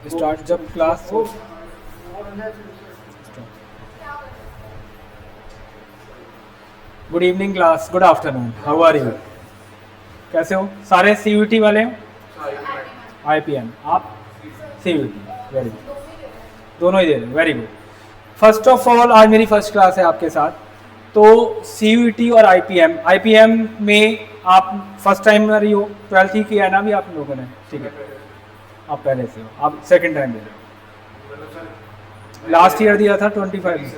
Start जब class good evening class, good afternoon, how are you? कैसे हो सारे? सीयूटी वाले हो? आईपीएम, आप सीयूटी, वेरी गुड, दोनों ही दे रहे हैं, very good. First of all आज मेरी फर्स्ट क्लास है आपके साथ। तो सीयूटी और आईपीएम, आईपीएम में आप फर्स्ट टाइम रही हो, 12th ही किया है ना अभी आप लोगों ने? ठीक है, आप पहले से हो, आप सेकंड टाइम दे रहे हो। लास्ट ईयर दिया था 25 में।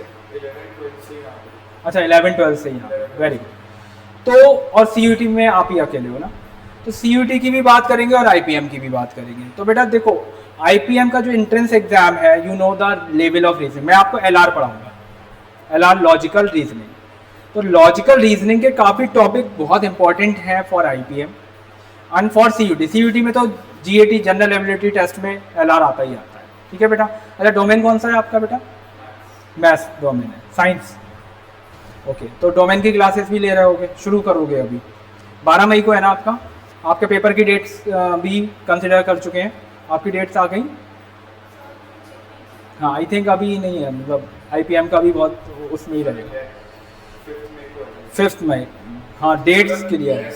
अच्छा 11-12 से यहाँ, वेरी गुड। तो और सीयूटी में आप ही अकेले हो ना? तो सीयूटी की भी बात करेंगे और आईपीएम की भी बात करेंगे। तो बेटा देखो, आईपीएम का जो एंट्रेंस एग्जाम है, you know the level of reasoning, मैं आपको एलआर पढ़ाऊंगा, एलआर लॉजिकल रीजनिंग। तो लॉजिकल रीजनिंग के काफ़ी टॉपिक बहुत इंपॉर्टेंट हैं for IPM and for CUET. CUET में तो जीएटी जनरल एबिलिटी टेस्ट में एलआर आता ही आता है, ठीक है बेटा। अच्छा डोमेन कौन सा है आपका बेटा? मैथ्स डोमेन है, साइंस, ओके। तो डोमेन की क्लासेस भी ले रहे होगे, शुरू करोगे अभी 12 मई को है ना आपका? आपके पेपर की डेट्स भी कंसिडर कर चुके हैं? आपकी डेट्स आ गई? हाँ आई थिंक अभी नहीं है, मतलब आईपीएम का भी बहुत उसमें ही रहेगा, 5 मई। हाँ डेट्स क्लियर है,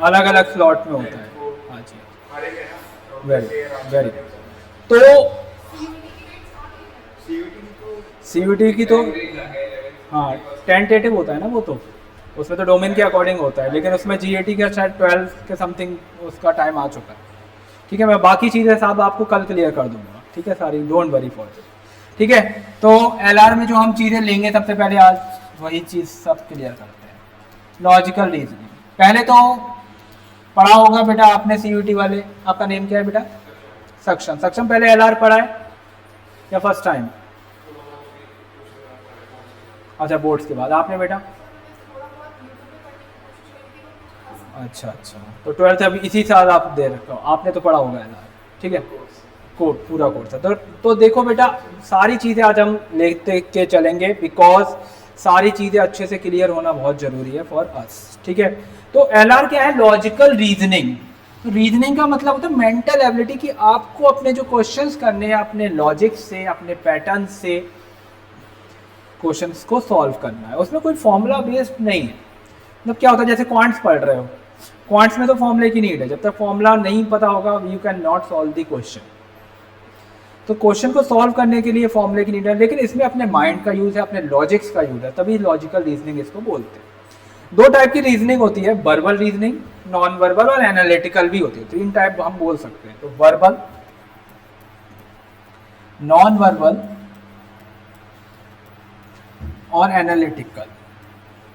अलग अलग स्लॉट में होता है। हाँ जी, वेरी वेरी। तो सीयूटी की तो हाँ टेंटेटिव होता है ना वो, तो उसमें तो डोमेन के अकॉर्डिंग होता है, लेकिन उसमें जीएटी का शायद 12 के समथिंग उसका टाइम आ चुका है, ठीक है। मैं बाकी चीज़ें साहब आपको कल क्लियर कर दूंगा, ठीक है सारी, डोंट वरी फॉर दिस, ठीक है। तो एलआर में जो हम चीज़ें लेंगे सबसे पहले आज वही चीज़ सब क्लियर करते हैं। लॉजिकल रीजनिंग पहले तो पढ़ा होगा बेटा आपने सीयूटी वाले। आपका नेम क्या है बेटा? सक्षम। सक्षम पहले एलआर पढ़ा है या फर्स्ट टाइम? अच्छा बोर्ड्स के बाद आपने बेटा? अच्छा अच्छा, तो 12th अभी इसी साल आप दे रखे हो, आपने तो पढ़ा होगा एलआर, ठीक है। कोर्स, पूरा कोर्स है। तो देखो बेटा, सारी चीज़ें आज हम लेते के चलेंगे बिकॉज सारी चीज़ें अच्छे से क्लियर होना बहुत ज़रूरी है फॉर अस, ठीक है। तो एलआर क्या है? Logical reasoning. तो रीजनिंग का मतलब होता है मेंटल एबिलिटी, कि आपको अपने जो क्वेश्चंस करने हैं अपने लॉजिक से, अपने पैटर्न से क्वेश्चंस को सॉल्व करना है। उसमें कोई फॉर्मूला बेस्ड नहीं है। मतलब क्या होता है, जैसे क्वांट्स पढ़ रहे हो, क्वांट्स में तो फॉर्मूले की नीड है, जब तक फॉर्मूला नहीं पता होगा you can not solve the question. तो क्वेश्चन को सॉल्व करने के लिए फॉर्मूले की नीड है, लेकिन इसमें अपने माइंड का यूज़ है, अपने लॉजिक्स का यूज़ है, तभी लॉजिकल रीजनिंग इसको बोलते हैं। 2 टाइप की रीजनिंग होती है, वर्बल रीजनिंग, नॉन वर्बल और एनालिटिकल भी होती है। 3 टाइप हम बोल सकते हैं। तो वर्बल, नॉन वर्बल और एनालिटिकल,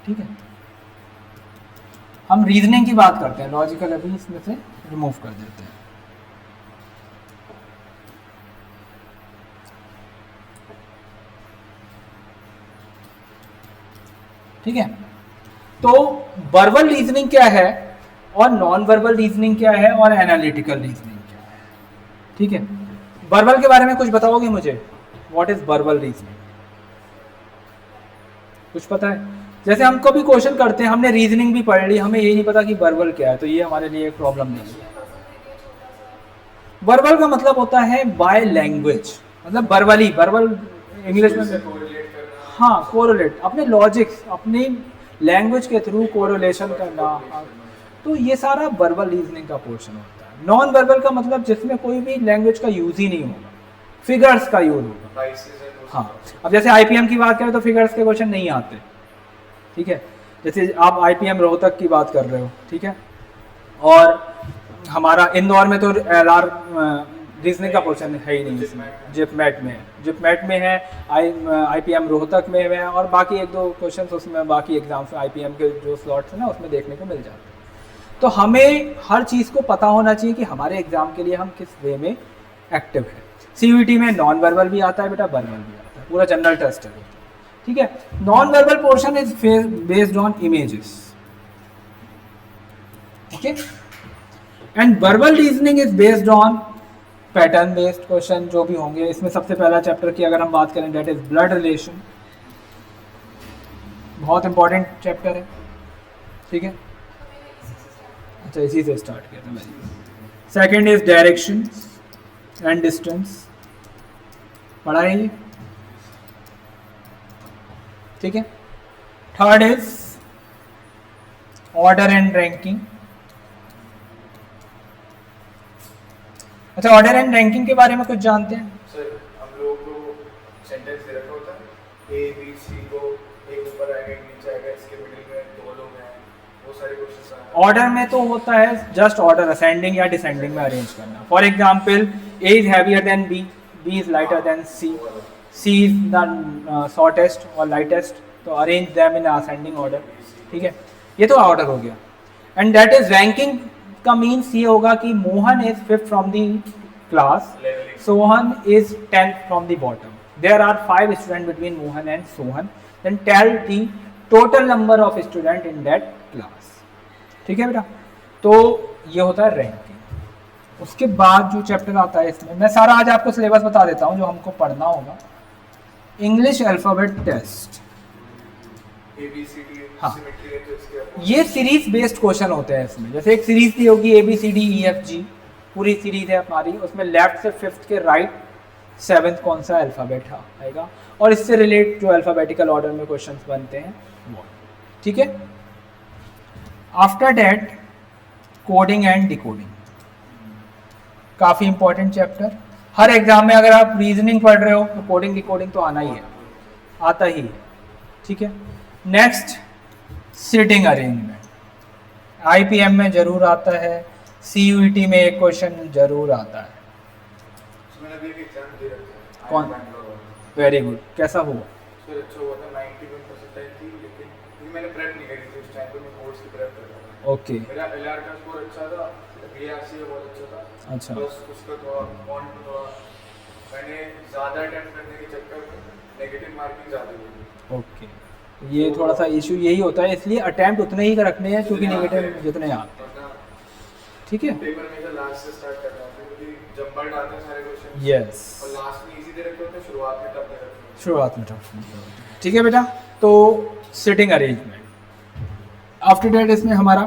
ठीक है। हम रीजनिंग की बात करते हैं, लॉजिकल अभी इसमें से रिमूव कर देते हैं। ठीक है, तो वर्बल रीजनिंग क्या है और नॉन वर्बल रीजनिंग क्या है और एनालिटिकल रीजनिंग क्या है, ठीक है। वर्बल के बारे में कुछ बताओगे मुझे? What is verbal reasoning? कुछ पता है? जैसे हम कभी क्वेश्चन करते हैं, हमने रीजनिंग भी पढ़ ली, हमें यही नहीं पता कि वर्बल क्या है, तो ये हमारे लिए एक प्रॉब्लम नहीं है। वर्बल का मतलब होता है बाय लैंग्वेज, मतलब वर्बली, वर्बल इंग्लिश में, हाँ कोरिलेट, अपने लॉजिक्स, अपनी लैंग्वेज के थ्रू कोरिलेशन करना। तो ये सारा वर्बल रीजनिंग का पोर्शन होता है। नॉन वर्बल का मतलब जिसमें कोई भी लैंग्वेज का यूज ही नहीं होगा, फिगर्स का यूज होगा। हाँ, अब जैसे आईपीएम की बात करें तो फिगर्स के क्वेश्चन नहीं आते, ठीक है। जैसे आप आईपीएम रोहतक की बात कर रहे हो, ठीक है, और हमारा इंदौर में तो एलआर रीजनिंग का पोर्शन है ही नहीं इसमें, जिपमेट में है, जिपमेट में है, आईपीएम रोहतक में है, और बाकी 1-2 क्वेश्चन उसमें बाकी एग्जाम्स में आईपीएम के जो स्लॉट्स हैं ना उसमें देखने को मिल जाते हैं। तो हमें हर चीज़ को पता होना चाहिए कि हमारे एग्जाम के लिए हम किस वे में एक्टिव है। सीयूटी में नॉन वर्बल भी आता है बेटा, वर्बल भी आता है, पूरा जनरल टेस्ट है, ठीक है। Non verbal portion is based on images, ठीक है, and verbal reasoning is based on pattern based question जो भी होंगे। इसमें सबसे पहला चैप्टर की अगर हम बात करें, दैट इज ब्लड रिलेशन, बहुत इंपॉर्टेंट चैप्टर है, ठीक है। अच्छा इसी से स्टार्ट किया था मैंने। Second is direction, and distance पढ़ा है ये, ठीक है। Third is order and ranking. अच्छा, ऑर्डर एंड रैंकिंग के बारे में कुछ जानते हैं? सर हम लोगों को सेंटेंस दे रखा होता है, ए बी सी को, एक ऊपर आएगा एक नीचे आएगा, इसके मिडिल में दो लोग हैं, वो सारे क्वेश्चंस आए। ऑर्डर में तो होता है जस्ट ऑर्डर असेंडिंग या डिसेंडिंग में अरेंज करना। For example A is heavier than B, B is lighter than C, C is the shortest और लाइटेस्ट, तो arrange them in ascending order, ठीक है। ये तो ऑर्डर हो गया। एंड दैट इज रैंकिंग का मीन्स ये होगा कि Mohan is 5th from the class, Sohan is 10th from the bottom, there are 5 student between Mohan and Sohan, then tell the total number of student in that class, ठीक है बेटा। तो ये होता है रैंकिंग। उसके बाद जो चैप्टर आता है इसमें, मैं सारा आज आपको सिलेबस बता देता हूँ जो हमको पढ़ना होगा। इंग्लिश अल्फ़ाबेट टेस्ट, हाँ, ये सीरीज बेस्ड क्वेश्चन होते हैं इसमें। जैसे एक सीरीज दी होगी ABCDEFG, पूरी सीरीज है हमारी, उसमें लेफ्ट से 5th के राइट 7th कौन सा अल्फ़ाबेट आएगा, और इससे रिलेट जो अल्फ़ाबेटिकल ऑर्डर में क्वेश्चंस बनते हैं वो, ठीक है। After that coding and decoding, काफ़ी इंपॉर्टेंट चैप्टर। हर एग्जाम में अगर आप रीजनिंग पढ़ रहे हो तो कोडिंग डिकोडिंग तो आना ही है, आता ही है, ठीक है। नेक्स्ट सीटिंग अरेंजमेंट, IPM में जरूर आता है, CUET में एक क्वेश्चन जरूर आता है। मैंने अभी एक एग्जाम दे रखा है, कौन? वेरी गुड, कैसा हुआ? सर अच्छा हुआ था, 91% थी, लेकिन मैंने प्रेप नहीं करी थी उस टाइम पे, मैं कोर्स की प्रेप कर रहा था। ओके, मेरा LR का स्कोर अच्छा था, BRC बहुत अच्छा था, अच्छा, बस उसका थोड़ा फॉन्ट थोड़ा मैंने ज़्यादा अटेम्प्ट करने के चक्कर में नेगेटिव मार्किंग ज़्यादा हुई। ओके, ये थोड़ा सा इशू यही होता है, इसलिए अटेम्प्ट उतने ही रखने हैं क्योंकि नेगेटिव जितने आते हैं, ठीक है। पेपर हमेशा लास्ट से स्टार्ट करना होता है क्योंकि जंबल्ड आते हैं सारे क्वेश्चन, यस, और लास्ट में इजी दे रखे होते हैं, शुरुआत में टफ दे रखे होते हैं। शुरुआत में टफ, ठीक है बेटा। तो सिटिंग अरेंजमेंट, आफ्टर दैट इसमें हमारा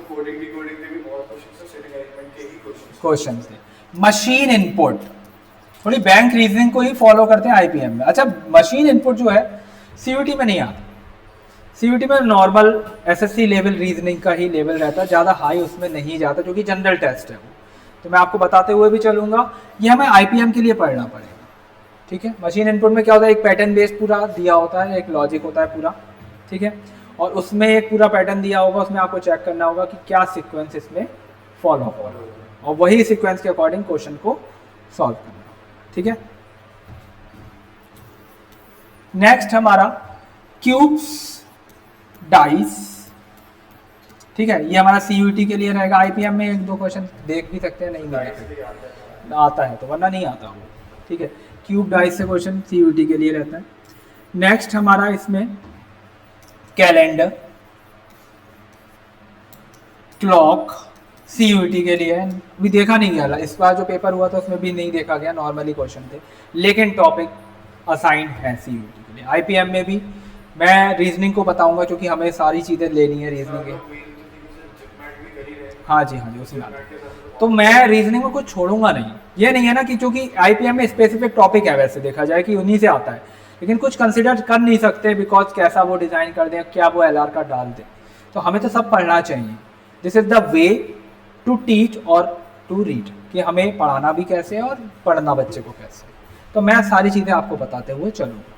कोडिंग डिकोडिंग में भी बहुत क्वेश्चन, सेटिंग अरेंजमेंट के ही क्वेश्चन थे। मशीन इनपुट, थोड़ी बैंक रीजनिंग को ही फॉलो करते हैं IPM में। अच्छा, मशीन इनपुट जो है CUET में नहीं आता, CUET में नॉर्मल SSC लेवल रीजनिंग का ही लेवल रहता है, ज़्यादा हाई उसमें नहीं जाता क्योंकि जनरल टेस्ट है वो। तो मैं आपको बताते हुए भी चलूँगा, ये हमें IPM के लिए पढ़ना पड़ेगा, ठीक है। मशीन इनपुट में क्या होता है, एक पैटर्न बेस्ड पूरा दिया होता है, एक लॉजिक होता है पूरा, ठीक है, और उसमें एक पूरा पैटर्न दिया होगा, उसमें आपको चेक करना होगा कि क्या सीक्वेंस इसमें फॉलो हो रहा है, और वही सीक्वेंस के अकॉर्डिंग क्वेश्चन को सॉल्व करना, ठीक है। नेक्स्ट हमारा क्यूब्स डाइस, ठीक है, ये हमारा CUET के लिए रहेगा। IPM में 1-2 क्वेश्चन देख भी सकते हैं, नहीं देख सकते, आता है तो, वरना नहीं आता वो, ठीक है। क्यूब डाइस से क्वेश्चन CUET के लिए रहता है। नेक्स्ट हमारा इसमें कैलेंडर, क्लॉक CUET के लिए भी देखा नहीं गया, इस बार जो पेपर हुआ था उसमें भी नहीं देखा गया, नॉर्मली क्वेश्चन थे, लेकिन टॉपिक असाइन है CUET के लिए। IPM में भी मैं रीजनिंग को बताऊंगा क्योंकि हमें सारी चीज़ें लेनी है रीजनिंग के, हाँ जी उसमें आता है, तो मैं रीजनिंग में कुछ छोड़ूंगा नहीं। ये नहीं है ना कि चूंकि IPM में स्पेसिफिक टॉपिक है, वैसे देखा जाए कि उन्हीं से आता है, लेकिन कुछ कंसिडर कर नहीं सकते बिकॉज कैसा वो डिज़ाइन कर दें, क्या वो LR का डाल दें, तो हमें तो सब पढ़ना चाहिए। This is the way to teach और टू रीड, कि हमें पढ़ाना भी कैसे है और पढ़ना बच्चे को कैसे। तो मैं सारी चीज़ें आपको बताते हुए चलूँगा,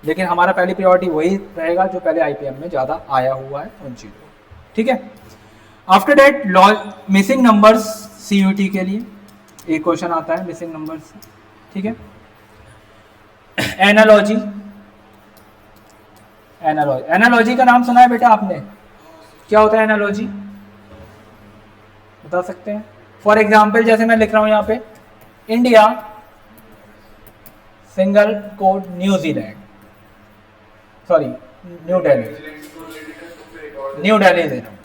लेकिन हमारा पहली प्रायोरिटी वही रहेगा जो पहले IPM में ज़्यादा आया हुआ है उन चीज़ों, ठीक है। After that missing numbers CUET के लिए एक क्वेश्चन आता है मिसिंग नंबर्स, ठीक है। एनालॉजी, एनालॉजी का नाम सुना है बेटा आपने? क्या होता है एनालॉजी, बता सकते हैं? फॉर एग्जाम्पल जैसे मैं लिख रहा हूं यहाँ पे, India single code New Zealand, sorry New Delhi दे रहा हूँ,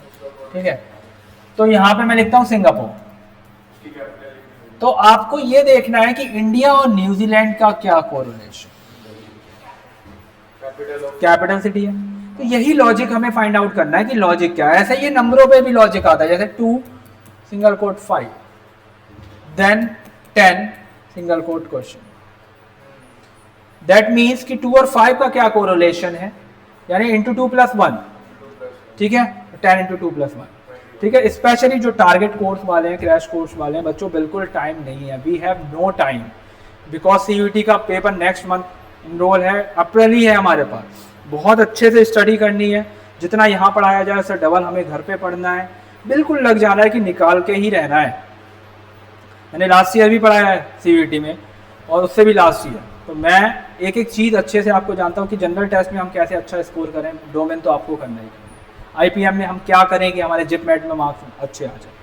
ठीक है। तो यहाँ पे मैं लिखता हूँ सिंगापुर, तो आपको ये देखना है कि इंडिया और न्यूजीलैंड का क्या कोरिलेशन, कैपिटल सिटी है, तो यही लॉजिक हमें फाइंड आउट करना है कि लॉजिक क्या है। ऐसे ये नंबरों पे भी लॉजिक आता है, जैसे 2 single quote 5, then 10 single quote question. That means कि 2 और 5 का क्या कोरिलेशन है, यानी इंटू 2 + 1, ठीक है, 10 इंटू 2 + 1, ठीक है। स्पेशली जो टारगेट कोर्स वाले हैं, क्रैश कोर्स वाले हैं, बच्चों बिल्कुल टाइम नहीं है, we have no time, because CUET का पेपर नेक्स्ट मंथ इनरोल है, अप्रैल ही है हमारे पास। बहुत अच्छे से स्टडी करनी है, जितना यहाँ पढ़ाया जाए उससे डबल हमें घर पे पढ़ना है, बिल्कुल लग जाना है कि निकाल के ही रहना है। मैंने लास्ट ईयर भी पढ़ाया है CUET में, और उससे भी लास्ट ईयर, तो मैं एक एक चीज़ अच्छे से आपको जानता हूँ कि जनरल टेस्ट में हम कैसे अच्छा स्कोर करें, डोमेन तो आपको करना ही करना है। IPM में हम क्या करें कि हमारे जिपमेट में मार्क्स अच्छे आ जाए,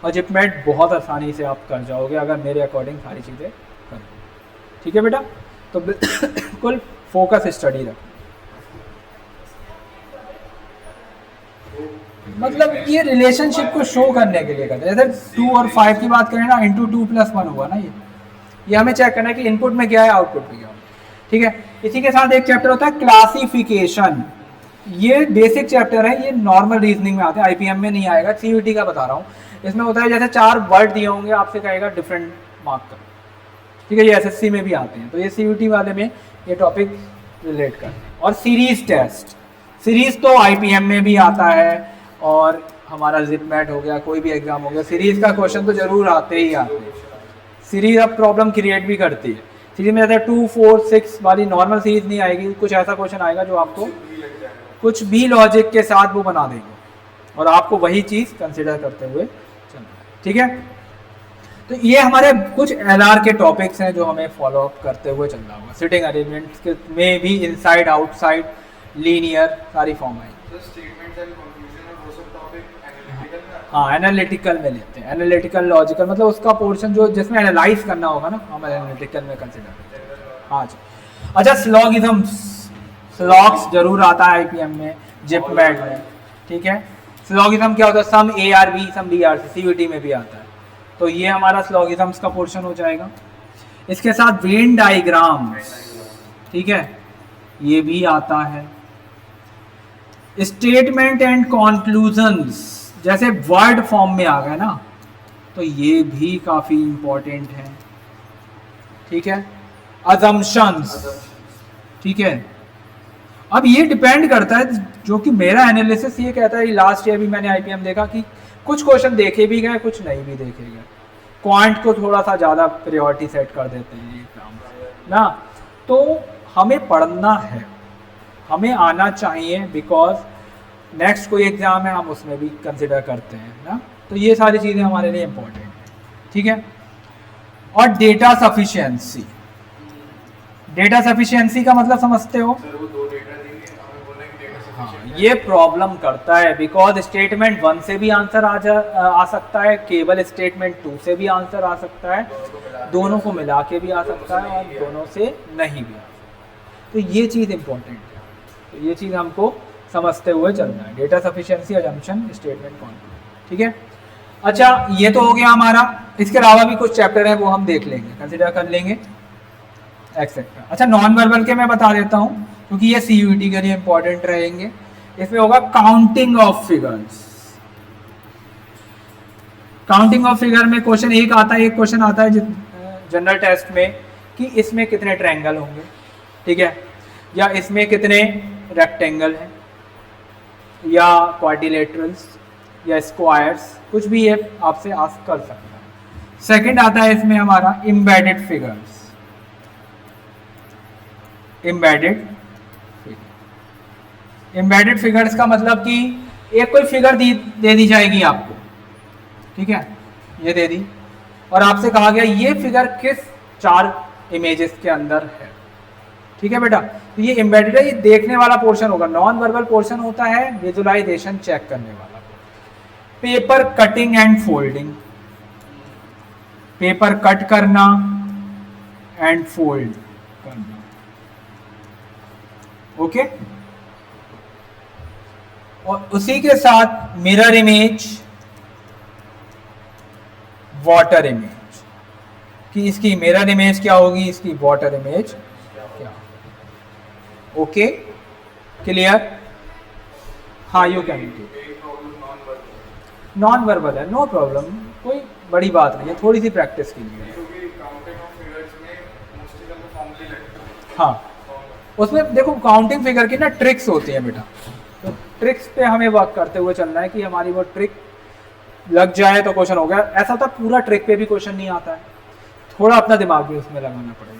और जिपमेट बहुत आसानी से आप कर जाओगे अगर मेरे अकॉर्डिंग सारी चीज़ें करें, ठीक है बेटा। तो बिल्कुल फोकस स्टडी रखें, मतलब ये रिलेशनशिप को शो करने के लिए करते हैं। जैसे 2 और 5 की बात करें ना, इंटू 2 + 1 हुआ ना, ये हमें चेक करना है कि इनपुट में क्या है, आउटपुट में क्या है, ठीक है। इसी के साथ एक चैप्टर होता है क्लासिफिकेशन, ये बेसिक चैप्टर है, ये नॉर्मल रीजनिंग में आता है, IPM में नहीं आएगा, CUET का बता रहा हूँ। इसमें होता है जैसे 4 वर्ड दिए होंगे, आपसे कहेगा डिफरेंट मार्क का, ठीक है, ये SSC में भी आते हैं, तो ये CUET वाले में ये टॉपिक रिलेट करते हैं। और सीरीज टेस्ट, सीरीज तो IPM में भी आता है, और हमारा जिपमेट हो गया, कोई भी एग्जाम हो गया, सीरीज का क्वेश्चन तो जरूर आते ही आते हैं। सीरीज अब प्रॉब्लम क्रिएट भी करती है, सीरीज में जैसे 2, 4, 6 वाली नॉर्मल सीरीज नहीं आएगी, कुछ ऐसा क्वेश्चन आएगा जो आपको कुछ भी लॉजिक के साथ वो बना देंगे, और आपको वही चीज़ कंसिडर करते हुए चलना है, ठीक है। तो ये हमारे कुछ LR के टॉपिक्स हैं जो हमें फॉलो अप करते हुए चलना होगा। सिटिंग अरेंजमेंट्स में भी इनसाइड, आउटसाइड, लीनियर सारी फॉर्म आई। हाँ, एनालिटिकल में लेते हैं, एनालिटिकल लॉजिकल, मतलब उसका पोर्शन जो जिसमें एनालाइज करना होगा ना, हम एनालिटिकल में कंसिडर करते हैं। हाँ जी, अच्छा, स्लॉगिज्म्स, स्लॉग्स जरूर आता है IPM में, जिपमेट में, ठीक है। स्लॉगिज्म क्या होता है, सम ARB, सम BRC, CUET में भी आता है, तो ये हमारा स्लॉगिज्म्स का पोर्शन हो जाएगा। इसके साथ वेन डायग्राम्स, ठीक है, ये भी आता है। स्टेटमेंट एंड कॉन्क्लूजन्स, जैसे वर्ड फॉर्म में आ गए ना, तो ये भी काफी इंपॉर्टेंट है, ठीक है। अजम्पशंस, ठीक है। अब ये डिपेंड करता है, जो कि मेरा एनालिसिस ये कहता है, लास्ट ईयर भी मैंने IPM देखा कि कुछ क्वेश्चन देखे भी गए, कुछ नहीं भी देखे गए, क्वांट को थोड़ा सा ज़्यादा प्रायोरिटी सेट कर देते हैं एग्जाम ना, तो हमें पढ़ना है, हमें आना चाहिए, बिकॉज नेक्स्ट कोई एग्जाम है हम उसमें भी कंसिडर करते हैं ना, तो ये सारी चीज़ें हमारे लिए इम्पोर्टेंट है, ठीक है। और डेटा सफिशिएंसी, डेटा सफिशिएंसी का मतलब समझते हो, हाँ, ये प्रॉब्लम करता है, बिकॉज स्टेटमेंट 1 से भी आंसर आ सकता है, केवल स्टेटमेंट 2 से भी आंसर आ सकता है, दोनों को मिला के भी आ सकता है, और दोनों से नहीं भी आ सकता, तो ये चीज़ इंपॉर्टेंट है, तो ये चीज़ हमको समझते हुए चलना है, data sufficiency, assumption, statement conclusion, ठीक है। अच्छा, ये तो हो गया हमारा, इसके अलावा भी कुछ चैप्टर हैं वो हम देख लेंगे, कंसिडर कर लेंगे, एक्सेट्रा। अच्छा, नॉन वर्बल के मैं बता देता हूँ, क्योंकि ये CUET के लिए इंपॉर्टेंट रहेंगे। इसमें होगा counting of figures, counting of figure में क्वेश्चन एक आता है, एक क्वेश्चन आता है जनरल टेस्ट में कि इसमें कितने ट्रायंगल होंगे, ठीक है, या इसमें कितने रेक्टेंगल हैं, या क्वाड्रिलेटरल्स, या स्क्वायर्स, कुछ भी ये आपसे आस्क कर सकता है। सेकंड आता है इसमें हमारा एम्बेडेड फिगर्स, एम्बेडेड फिगर्स का मतलब कि एक कोई फिगर दे दी जाएगी आपको, ठीक है, ये दे दी, और आपसे कहा गया ये फिगर किस 4 इमेजेस के अंदर है, ठीक है बेटा। तो ये एम्बेडेड है, ये देखने वाला पोर्शन होगा, नॉन वर्बल पोर्शन होता है विजुअलाइजेशन चेक करने वाला। Paper cutting and folding, paper cut करना एंड फोल्ड करना, ओके। और उसी के साथ मिरर इमेज, वाटर इमेज, कि इसकी मिरर इमेज क्या होगी, इसकी वाटर इमेज क्या, ओके, क्लियर। हाँ, यू कैन, नॉन वर्बल है, नो प्रॉब्लम, कोई बड़ी बात नहीं है, थोड़ी सी प्रैक्टिस की लिए। क्योंकि काउंटिंग ऑफ फिगर्स में मोस्टली हमको फॉर्मूले लगते हैं। हाँ उसमें देखो काउंटिंग फिगर की ना ट्रिक्स होती हैं बेटा, तो ट्रिक्स पे हमें वर्क करते हुए चलना है कि हमारी वो ट्रिक लग जाए तो क्वेश्चन हो गया। ऐसा होता पूरा ट्रिक पे भी क्वेश्चन नहीं आता है, थोड़ा अपना दिमाग भी उसमें लगाना पड़ेगा।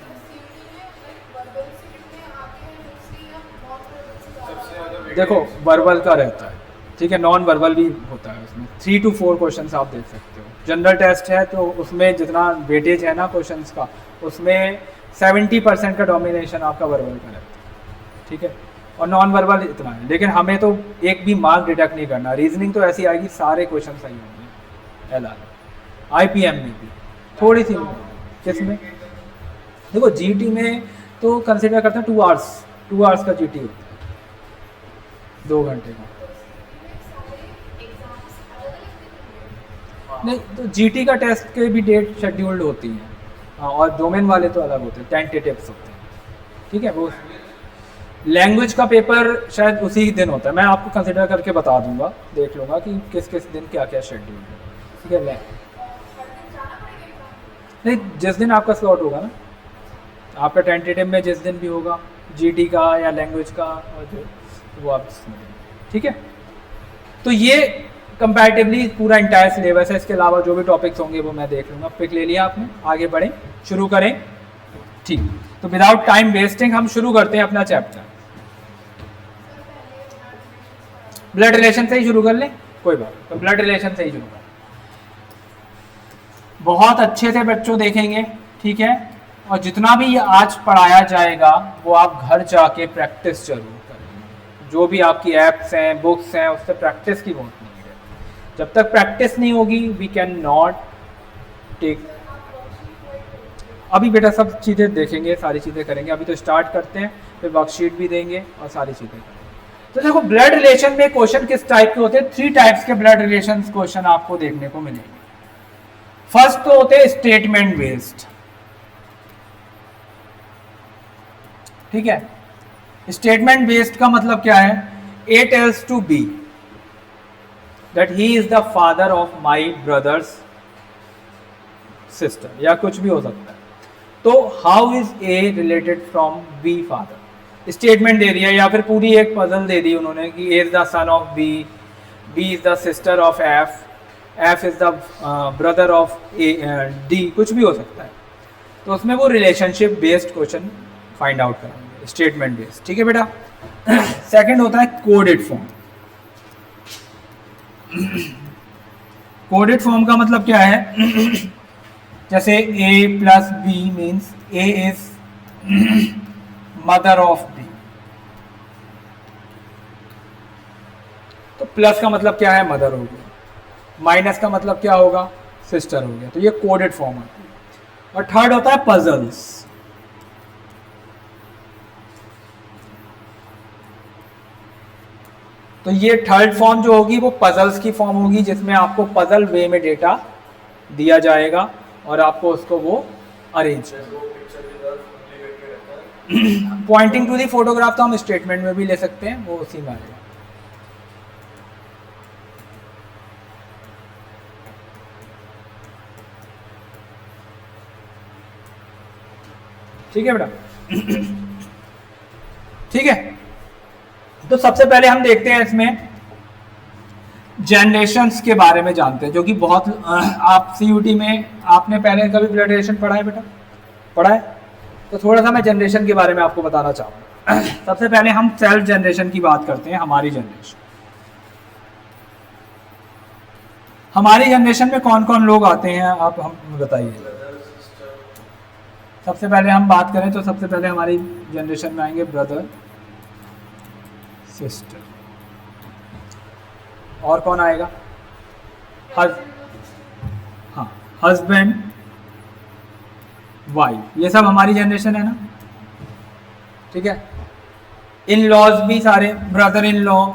सबसे ज़्यादा देखो वर्बल का रहता है, ठीक है, नॉन वर्बल भी होता है उसमें। 3 to 4 क्वेश्चन आप देख सकते हो। जनरल टेस्ट है तो उसमें जितना वेटेज है ना क्वेश्चंस का, उसमें 70% का डोमिनेशन आपका वर्बल का रहता है, ठीक है, और नॉन वर्बल इतना है। लेकिन हमें तो एक भी मार्क डिडक्ट नहीं करना। रीजनिंग तो ऐसी आएगी सारे क्वेश्चन सही होंगे। IPM में भी थोड़ी सी, किसमें देखो GT में तो कंसिडर करते हैं 2 आवर्स का GT होता है, 2 घंटे का। नहीं तो GT का टेस्ट के भी डेट शेड्यूल्ड होती हैं, हाँ, और डोमेन वाले तो अलग होते हैं, टेंटेटिव्स होते हैं, ठीक है। वो लैंग्वेज का पेपर शायद उसी दिन होता है, मैं आपको कंसिडर करके बता दूंगा, देख लूँगा कि किस किस दिन क्या क्या शेड्यूल है, ठीक है। नहीं जिस दिन आपका स्लॉट होगा ना, आपका टेंटेटिव में जिस दिन भी होगा GT का या लैंग्वेज का, और जो वो आप ठीक है। तो ये कंपैरेटिवली पूरा इंटायर सिलेबस है, इसके अलावा जो भी टॉपिक्स होंगे वो मैं देख लूँगा। पिक ले लिया आपने, आगे बढ़ें, शुरू करें, ठीक। तो विदाउट टाइम वेस्टिंग हम शुरू करते हैं अपना चैप्टर। ब्लड रिलेशन से ही शुरू कर लें, कोई बात, तो ब्लड रिलेशन से ही शुरू कर, बहुत अच्छे से बच्चों देखेंगे, ठीक है। और जितना भी ये आज पढ़ाया जाएगा वो आप घर जाके प्रैक्टिस जरूर करें। जो भी आपकी ऐप्स हैं, बुक्स हैं, उससे प्रैक्टिस की बहुत नीड है। जब तक प्रैक्टिस नहीं होगी वी कैन नॉट टेक। अभी बेटा सब चीज़ें देखेंगे, सारी चीज़ें करेंगे, अभी तो स्टार्ट करते हैं, फिर वर्कशीट भी देंगे और सारी चीज़ें करेंगे। तो देखो ब्लड रिलेशन में क्वेश्चन किस टाइप के होते हैं? 3 टाइप्स के ब्लड रिलेशन क्वेश्चन आपको देखने को मिलेंगे। फर्स्ट तो होते हैं स्टेटमेंट बेस्ड, ठीक है। स्टेटमेंट बेस्ड का मतलब क्या है? A tells to B that he is the father of my brother's sister, या कुछ भी हो सकता है। तो how is A related from B father? Statement दे दिया, या फिर पूरी एक पजल दे दी उन्होंने कि A is the son of B, B is the sister of F, F is the brother of D, कुछ भी हो सकता है। तो उसमें वो relationship based question find out कराएंगे, स्टेटमेंट बेस्ड, ठीक है बेटा। सेकंड होता है कोडेड फॉर्म। कोडेड फॉर्म का मतलब क्या है? जैसे A plus B means A is mother of B, तो प्लस का मतलब क्या है? मदर हो गया, माइनस का मतलब क्या होगा? सिस्टर हो गया। तो ये कोडेड फॉर्म आती है। और थर्ड होता है पजल्स। तो ये थर्ड फॉर्म जो होगी वो पजल्स की फॉर्म होगी, जिसमें आपको पजल वे में डेटा दिया जाएगा और आपको उसको वो arrange, pointing to the photograph तो हम स्टेटमेंट में भी ले सकते हैं, वो उसी में आएगा। ठीक है बेटा, ठीक है। तो सबसे पहले हम देखते हैं इसमें जनरेशन्स के बारे में जानते हैं, जो कि बहुत आप CUT में आपने पहले कभी ब्लड रिलेशन पढ़ा है बेटा? पढ़ा है? तो थोड़ा सा मैं जनरेशन के बारे में आपको बताना चाहूँगा। सबसे पहले हम सेल्फ जनरेशन की बात करते हैं। हमारी जनरेशन में कौन कौन लोग आते हैं आप हम बताइए। सबसे पहले हम बात करें तो सबसे पहले हमारी जनरेशन में आएंगे ब्रदर, सिस्टर, और कौन आएगा? हाँ, हस्बैंड, वाइफ, ये सब हमारी जनरेशन है ना, ठीक है। इन लॉज भी सारे, brother in law,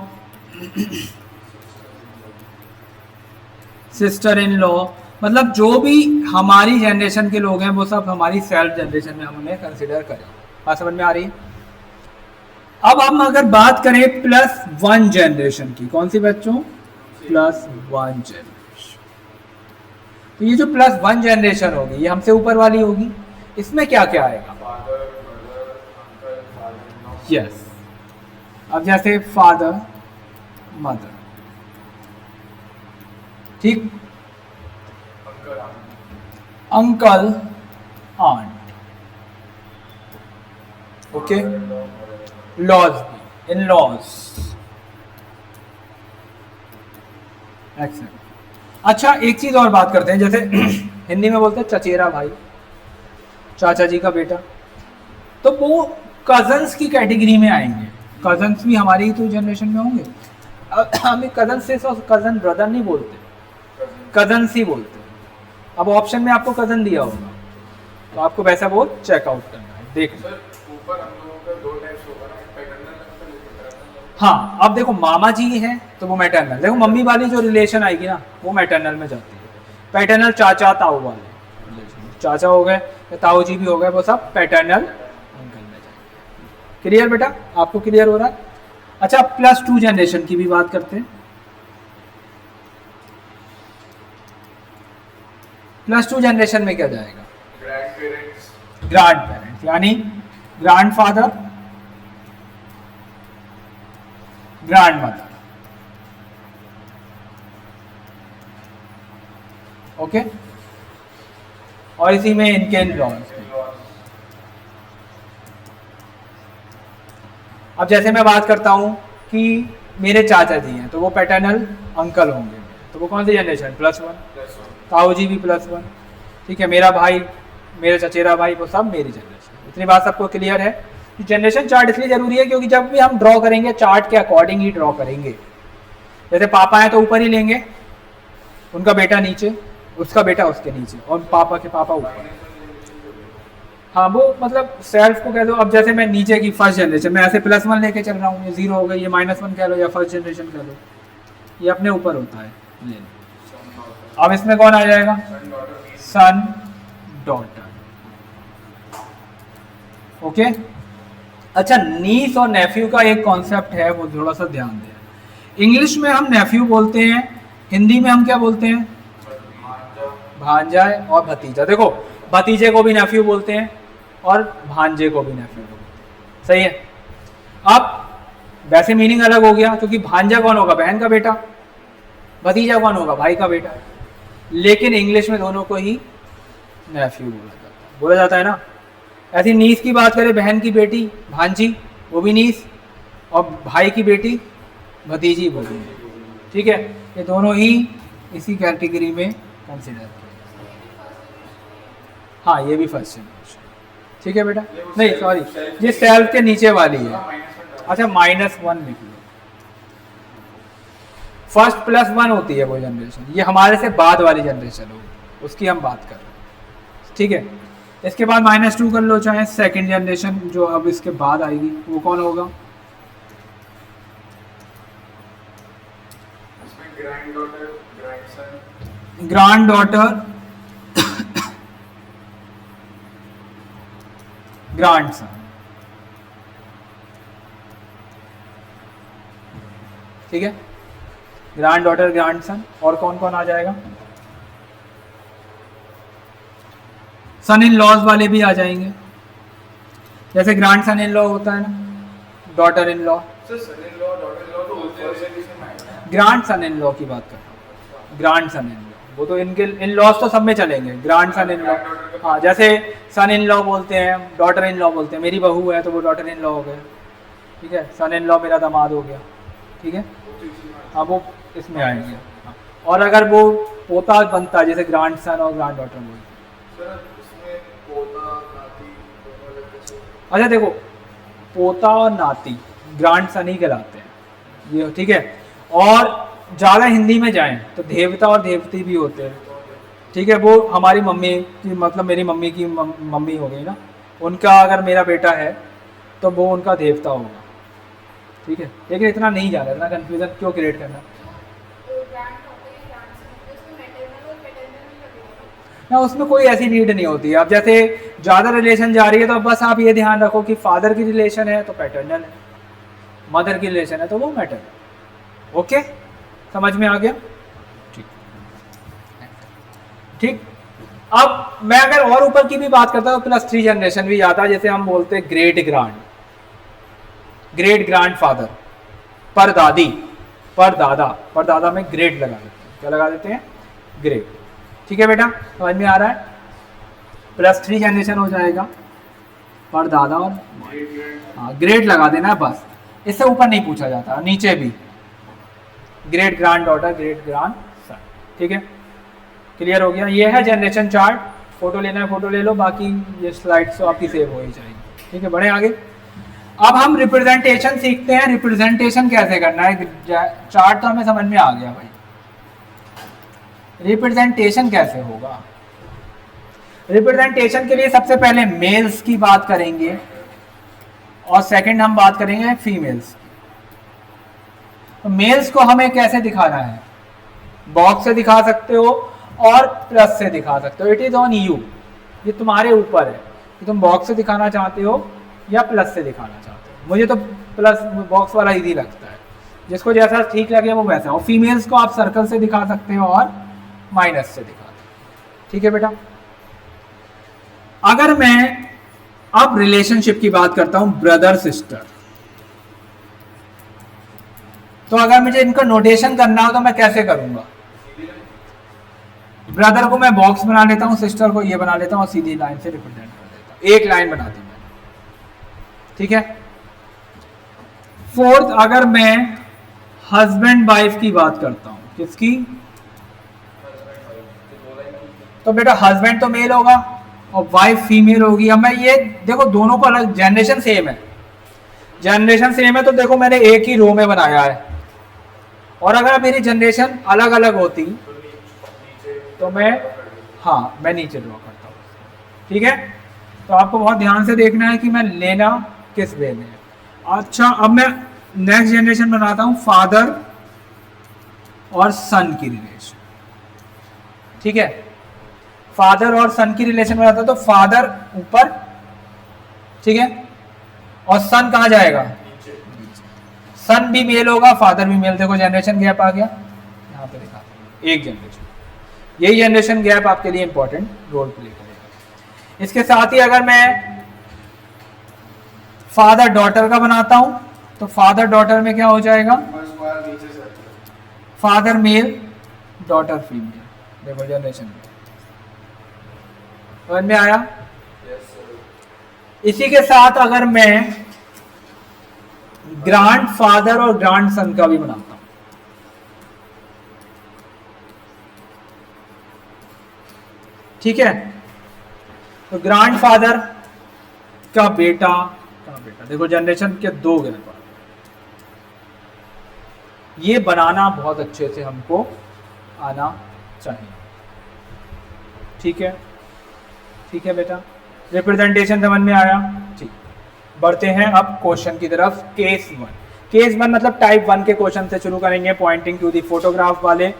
sister in law, मतलब जो भी हमारी जनरेशन के लोग हैं वो सब हमारी सेल्फ जनरेशन में हमने कंसिडर करें। बात समझ में आ रही है? अब हम अगर बात करें +1 जनरेशन की, कौन सी बच्चों? +1 जनरेशन। तो ये जो +1 जनरेशन होगी ये हमसे ऊपर वाली होगी, इसमें क्या क्या आएगा? Father, mother, uncle, father, yes. अब जैसे फादर, मदर, ठीक, uncle, aunty, uncle, aunt, okay, laws भी, इन लॉज, एक्सेलेंट। अच्छा एक चीज और बात करते हैं, जैसे हिंदी में बोलते हैं चचेरा भाई, चाचा जी का बेटा, तो वो कजन्स की कैटेगरी में आएंगे। कजन्स भी हमारी ही तो जनरेशन में होंगे। हम कजन से कजन ब्रदर नहीं बोलते, कजन्स ही बोलते हैं। अब ऑप्शन में आपको कजन दिया होगा तो आपको वैसा वो चेकआउट करना है, देख लो। सर ऊपर हम लोगों का 2 टाइप्स होगा ना, पैटर्नल अंकल, एक पैटर्नल। हाँ अब देखो मामा जी हैं तो वो मैटरनल, देखो मम्मी वाली जो रिलेशन आएगी ना वो मैटरनल में जाती है। पैटर्नल चाचा ताऊ वाले, चाचा हो गए या ताऊ जी भी हो गए, वो सब पैटर्नल अंकल में जाएंगे। क्लियर बेटा, आपको क्लियर हो रहा है? अच्छा +2 जनरेशन की भी बात करते हैं। +2 जनरेशन में क्या जाएगा? ग्रैंड पेरेंट्स, ग्रैंड पेरेंट्स, यानी ग्रैंडफादर, ग्रैंड मदर, ओके, और इसी में इनके इन-लॉज। अब जैसे मैं बात करता हूं कि मेरे चाचा जी हैं तो वो पैटर्नल अंकल होंगे, तो वो कौन सी जनरेशन? +1। ताऊ जी भी +1, ठीक है। मेरा भाई, मेरा चचेरा भाई, वो सब मेरी जनरेशन। इतनी बात सबको क्लियर है? जनरेशन चार्ट इसलिए जरूरी है क्योंकि जब भी हम ड्रॉ करेंगे चार्ट के अकॉर्डिंग ही ड्रॉ करेंगे। जैसे पापा हैं तो ऊपर ही लेंगे, उनका बेटा नीचे, उसका बेटा उसके नीचे, और पापा के पापा ऊपर। हाँ वो मतलब सेल्फ को कह दो। अब जैसे मैं नीचे की फर्स्ट जनरेशन, मैं ऐसे +1 लेके चल रहा हूँ, ये 0 हो गई, ये -1 कह लो या फर्स्ट जनरेशन कह लो, ये अपने ऊपर होता है। ले लो। अब इसमें कौन आ जाएगा? सन, डॉटर, ओके। अच्छा नीस और नेफ्यू का एक कॉन्सेप्ट है, वो थोड़ा सा ध्यान दें। इंग्लिश में हम नेफ्यू बोलते हैं, हिंदी में हम क्या बोलते हैं? भांजा और भतीजा। देखो भतीजे को भी नेफ्यू बोलते हैं और भांजे को भी नेफ्यू बोलते हैं, सही है। अब वैसे मीनिंग अलग हो गया क्योंकि भांजा कौन होगा? बहन का बेटा। भतीजा कौन होगा? भाई का बेटा। लेकिन इंग्लिश में दोनों को ही नेफ्यू बोला जाता है ना। ऐसी नीस की बात करें, बहन की बेटी भांजी, वो भी नीस, और भाई की बेटी भतीजी, वो भी। ठीक है, ये दोनों ही इसी कैटेगरी में कंसिडर किया। हाँ ये भी फर्स्ट जनरेशन, ठीक है बेटा। नहीं सॉरी, ये सेल्फ के नीचे वाली है। अच्छा -1 लिख लो। फर्स्ट +1 होती है वो जनरेशन, ये हमारे से बाद वाली जनरेशन होगी, उसकी हम बात कर रहे हैं, ठीक है। इसके बाद -2 कर लो, चाहे सेकंड जनरेशन जो अब इसके बाद आएगी वो कौन होगा? ग्रैंड डॉटर, ग्रैंड सन, ठीक है। ग्रैंड डॉटर, ग्रैंड सन, और कौन कौन आ जाएगा? सन इन लॉज वाले भी आ जाएंगे, जैसे ग्रैंड सन इन लॉ होता है ना, daughter in law. Grand son in law की बात कर रहा हूँ, ग्रैंड सन इन लॉ, वो तो इनके इन लॉज तो सब में चलेंगे। ग्रैंड सन इन लॉ, हाँ जैसे सन इन लॉ बोलते हैं, डॉटर इन लॉ बोलते हैं। मेरी बहू है तो वो डॉटर इन लॉ हो गए, ठीक है। सन इन लॉ मेरा दामाद हो गया, ठीक है। हाँ वो इसमें आएंगे। हाँ। और अगर वो पोता बनता है जैसे ग्रैंड सन और ग्रैंड डॉटर बोलते। अच्छा देखो, पोता और नाती ग्रैंड सन ही कहलाते हैं ये, ठीक है। और ज़्यादा हिंदी में जाएं तो देवता और देवती भी होते हैं, ठीक है। वो हमारी मम्मी की, मतलब मेरी मम्मी की मम्मी हो गई ना, उनका अगर मेरा बेटा है तो वो उनका देवता होगा, ठीक है। लेकिन इतना नहीं जाना, इतना कन्फ्यूजन क्यों क्रिएट करना ना, उसमें कोई ऐसी नीड नहीं होती है। अब जैसे ज़्यादा रिलेशन जा रही है तो अब बस आप ये ध्यान रखो कि फादर की रिलेशन है तो पैटर्नल है, मदर की रिलेशन है तो वो मैटरनल। ओके, समझ में आ गया? ठीक। ठीक। अब मैं अगर और ऊपर की भी बात करता हूँ +3 जनरेशन भी आता है, जैसे हम बोलते हैं ग्रेट ग्रैंड फादर, परदादी, परदादा, परदादा में ग्रेट लगा देते हैं, क्या लगा देते हैं, ग्रेट। ठीक है बेटा, समझ में आ रहा है, +3 जनरेशन हो जाएगा, परदादा और हाँ ग्रेट लगा देना है बस, इससे ऊपर नहीं पूछा जाता, नीचे भी great grand daughter, great grand son. ठीक है, क्लियर हो गया। ये है जनरेशन चार्ट, फोटो लेना है फोटो ले लो, बाकी ये स्लाइड्स तो आपकी सेव हो ही जाएगी। ठीक है, बढ़े आगे। अब हम रिप्रेजेंटेशन सीखते हैं, रिप्रेजेंटेशन कैसे करना है। चार्ट तो हमें समझ में आ गया भाई, रिप्रेजेंटेशन कैसे होगा। रिप्रेजेंटेशन के लिए सबसे पहले मेल्स की बात करेंगे और सेकंड हम बात करेंगे फीमेल्स की। तो मेल्स को हमें कैसे दिखाना है, बॉक्स से दिखा सकते हो और प्लस से दिखा सकते हो, इट इज ऑन यू, ये तुम्हारे ऊपर है कि तुम बॉक्स से दिखाना चाहते हो या प्लस से दिखाना चाहते हो। मुझे तो प्लस बॉक्स वाला इजी लगता है, जिसको जैसा ठीक लगे वो वैसा। और फीमेल्स को आप सर्कल से दिखा सकते हो और माइनस से दिखा सकते हो। ठीक है बेटा, अगर मैं अब रिलेशनशिप की बात करता हूं, ब्रदर सिस्टर, तो अगर मुझे इनका नोटेशन करना हो तो मैं कैसे करूंगा। ब्रदर को मैं बॉक्स बना लेता हूं, सिस्टर को ये बना लेता हूं और सीधी लाइन से रिप्रेजेंट कर देता हूं, एक लाइन बना दी मैंने। ठीक है, फोर्थ, अगर मैं हस्बैंड वाइफ की बात करता हूं, किसकी, तो बेटा हस्बैंड तो मेल होगा और वाइफ फीमेल होगी। अब मैं ये देखो, दोनों को अलग, जनरेशन सेम है, जनरेशन सेम है तो देखो मैंने एक ही रो में बनाया है, और अगर मेरी जनरेशन अलग अलग होती तो मैं, हाँ मैं नीचे ड्रॉ करता हूँ। ठीक है, तो आपको बहुत ध्यान से देखना है कि मैं लेना किस वे में। अच्छा, अब मैं नेक्स्ट जनरेशन बनाता हूँ, फादर और सन की रिलेशन। ठीक है, फादर और सन की रिलेशन बनाता हूँ, तो फादर ऊपर, ठीक है, और सन कहाँ जाएगा, सन भी मेल होगा, फादर भी मेल। देखो जनरेशन गैप आ गया यहाँ पे, देखा एक जनरेशन, यही जनरेशन गैप आपके लिए इंपॉर्टेंट रोल प्ले करेगा। इसके साथ ही अगर मैं फादर डॉटर का बनाता हूं, तो फादर डॉटर में क्या हो जाएगा, फादर मेल, डॉटर फीमेल। देखो जनरेशन में समझ में आया। इसी के साथ अगर मैं ग्रांड फादर और ग्रांड सन का भी बनाता हूं, ठीक है, तो ग्रांड फादर का बेटा, देखो जनरेशन के 2 गैप, ये बनाना बहुत अच्छे से हमको आना चाहिए। ठीक है, ठीक है बेटा, रिप्रेजेंटेशन समझ में आया। ठीक, बढ़ते हैं अब क्वेश्चन की तरफ। केस 1, केस 1 मतलब टाइप 1 के क्वेश्चन से शुरू करेंगे, पॉइंटिंग टू द फोटोग्राफ वाले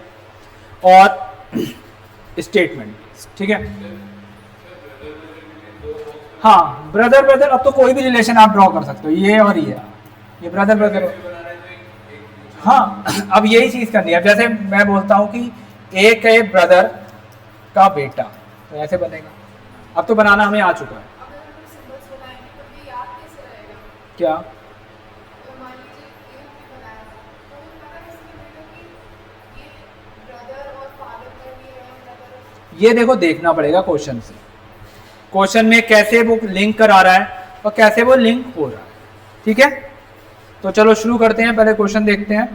और स्टेटमेंट। ठीक है, हाँ ब्रदर ब्रदर, अब तो कोई भी रिलेशन आप ड्रॉ कर सकते हो, ये और ये ब्रदर ब्रदर। हाँ, अब यही चीज करनी है। जैसे मैं बोलता हूं कि एक है ब्रदर का बेटा, तो ऐसे बनेगा। अब तो बनाना हमें आ चुका है। क्या, ये देखो देखना पड़ेगा क्वेश्चन से, क्वेश्चन में कैसे वो लिंक करा रहा है और कैसे वो लिंक हो रहा है। ठीक है, तो चलो शुरू करते हैं, पहले क्वेश्चन देखते हैं।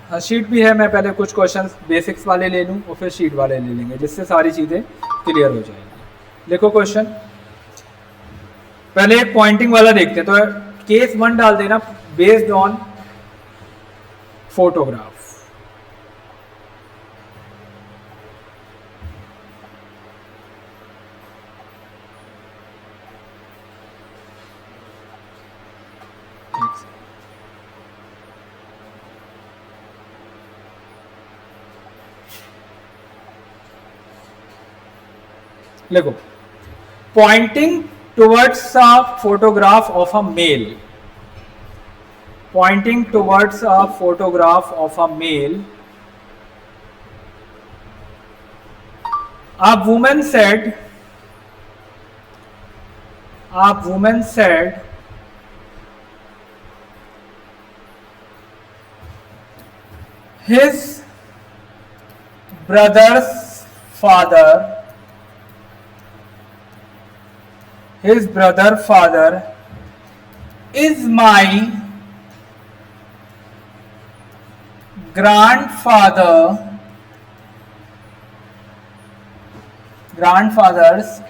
हाँ शीट भी है, मैं पहले कुछ क्वेश्चंस बेसिक्स वाले ले लूँ और फिर शीट वाले ले लेंगे, जिससे सारी चीज़ें क्लियर हो जाएंगी। देखो क्वेश्चन, पहले एक पॉइंटिंग वाला देखते हैं। तो केस 1 डाल देना, बेस्ड ऑन फोटोग्राफ। देखो, pointing towards a photograph of a male, pointing towards a photograph of a male, a woman said, his brother's father is my grandfather's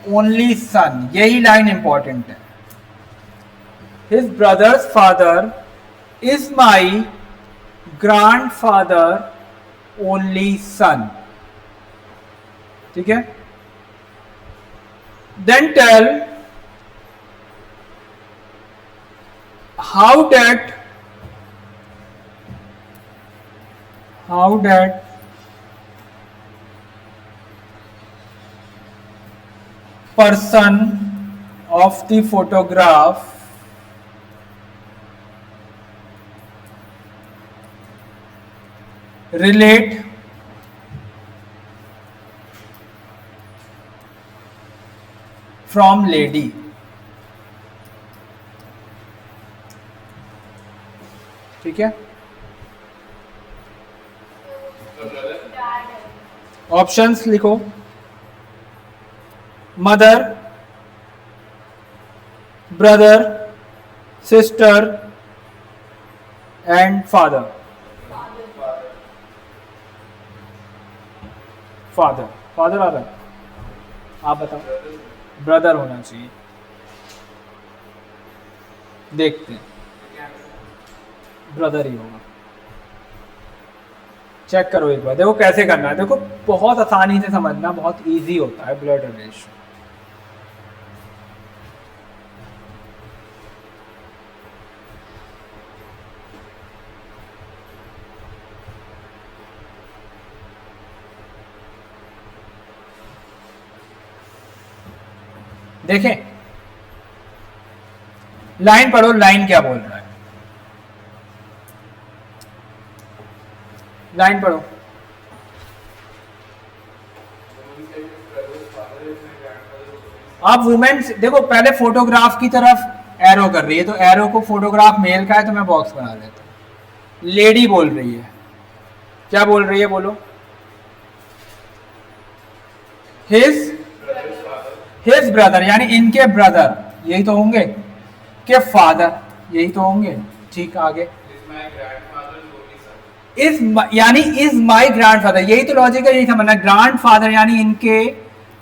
only son. यही लाइन इंपॉर्टेंट है. His brother's father is my grandfather only son. ठीक है. Then tell how that person of the photograph relate from lady. ठीक है. Options लिखो. Mother, brother, sister and father. Father आ रहा है. आप बताओ. ब्रदर होना चाहिए. देखते हैं. ब्रदर ही होगा. चेक करो एक बार. देखो कैसे करना है. देखो बहुत आसानी से समझना, बहुत इजी होता है ब्लड रिलेशन. देखें लाइन पढ़ो. लाइन क्या बोल रहा है. लाइन पढ़ो. आप वुमेन देखो पहले फोटोग्राफ की तरफ एरो कर रही है, तो एरो को फोटोग्राफ मेल का है तो मैं बॉक्स बना देता हूं. लेडी बोल रही है. क्या बोल रही है बोलो. हिज ब्रदर यानी इनके ब्रदर यही तो होंगे. के फादर यही तो होंगे. ठीक. आगे इज यानी इज माई ग्रैंडफादर. यही तो लॉजिक है. यही समझना. ग्रैंडफादर यानी इनके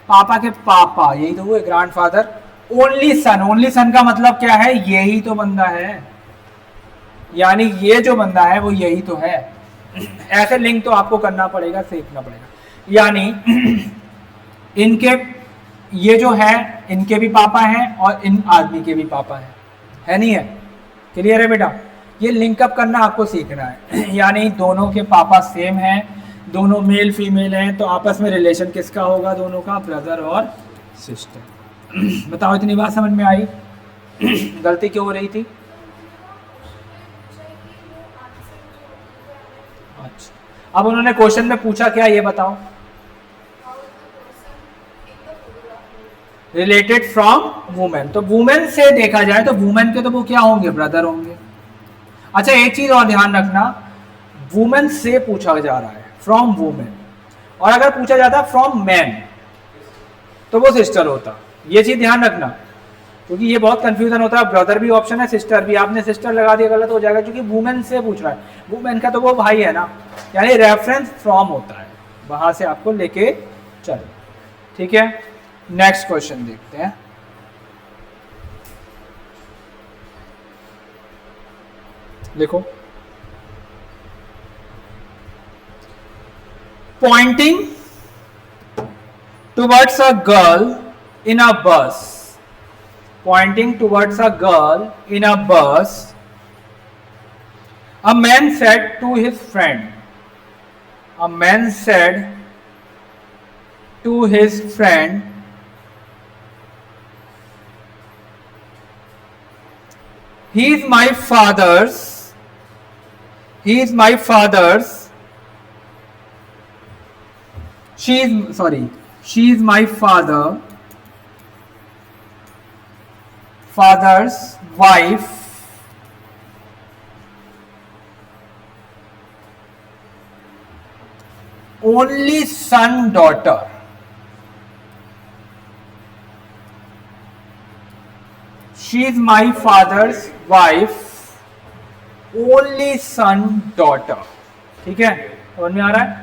पापा के पापा. यही तो हुए grandfather. Only son. Only son का मतलब क्या है. यही तो बंदा है. यानी ये जो बंदा है वो यही तो है. ऐसे लिंक तो आपको करना पड़ेगा, सीखना पड़ेगा. यानी इनके ये जो है इनके भी पापा हैं और इन आदमी के भी पापा हैं. है नहीं है. क्लियर है बेटा. ये लिंकअप करना आपको सीखना है. यानी दोनों के पापा सेम हैं, दोनों मेल फीमेल हैं, तो आपस में रिलेशन किसका होगा. दोनों का. ब्रदर और सिस्टर. बताओ इतनी बात समझ में आई. गलती क्यों हो रही थी. अच्छा. अब उन्होंने क्वेश्चन में पूछा क्या ये बताओ. Related from women. तो वुमेन से देखा जाए तो वुमेन के तो वो क्या होंगे. ब्रदर होंगे. अच्छा एक चीज और ध्यान रखना. वुमेन से पूछा जा रहा है फ्रॉम वुमेन, और अगर पूछा जाता फ्रॉम मैन तो वो सिस्टर होता. ये चीज ध्यान रखना क्योंकि ये बहुत कंफ्यूजन होता है. ब्रदर भी ऑप्शन है, सिस्टर भी. आपने सिस्टर लगा दिया गलत हो जाएगा क्योंकि वुमेन से पूछ रहा है. वुमेन का तो वो भाई है ना. यानी रेफरेंस फ्रॉम होता है, वहां से आपको लेके चलो. ठीक है. नेक्स्ट क्वेश्चन देखते हैं. देखो. Pointing towards a girl in a bus. Pointing towards a girl in a bus. A man said to his friend. A man said to his friend, he is my father's He is my father's. She is my father's wife. Only son, daughter. She is my father's wife. Only son, daughter. ठीक है, समझ में आ रहा है?